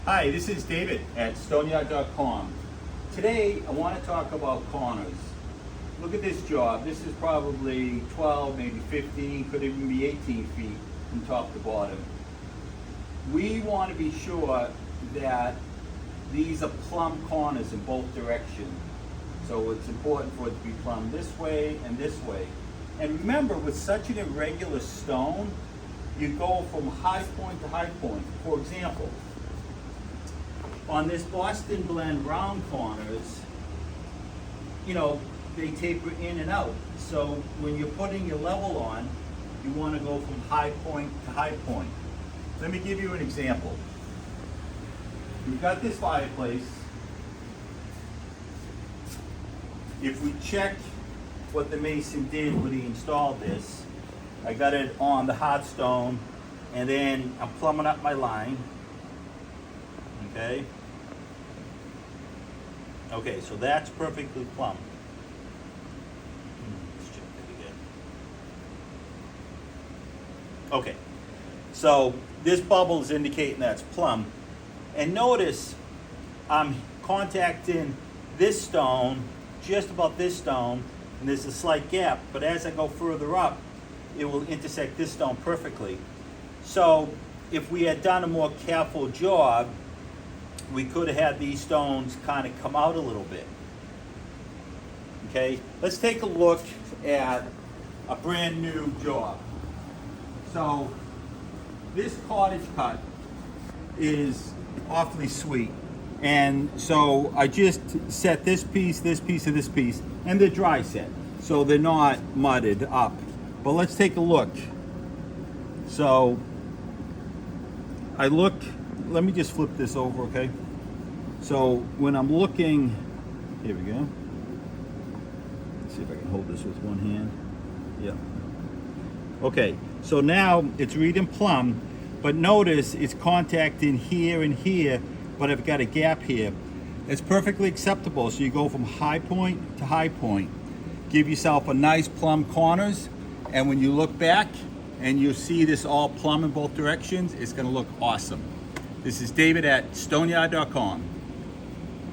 Hi, this is David at stoneyard.com. Today I want to talk about corners. Look at this job. This is probably 12, maybe 15, could even be 18 feet from top to bottom. We want to be sure that these are plumb corners in both directions. So it's important for it to be plumb this way and this way. And remember, with such an irregular stone, you go from high point to high point. For example, on this Boston blend round corners, they taper in and out. So when you're putting your level on, you want to go from high point to high point. Let me give you an example. We've got this fireplace. If we check what the mason did when he installed this, I got it on the hard stone, and then I'm plumbing up my line. Okay. Okay, so that's perfectly plumb. Let's check that again. Okay, so this bubble is indicating that's plumb. And notice I'm contacting this stone, just about this stone, and there's a slight gap, but as I go further up, it will intersect this stone perfectly. So if we had done a more careful job, we could have had these stones kind of come out a little bit. Okay, let's take a look at a brand new job. So this cottage cut is awfully sweet. And so I just set this piece, and this piece, and they're dry set. So they're not mudded up. But let's take a look. So let me just flip this over, okay? So when I'm looking, here we go. Let's see if I can hold this with one hand. Yep. Okay, so now it's reading plumb, but notice it's contacting here and here, but I've got a gap here. It's perfectly acceptable. So you go from high point to high point. Give yourself a nice plumb corners, and when you look back and you see this all plumb in both directions, it's gonna look awesome. This is David at stoneyard.com.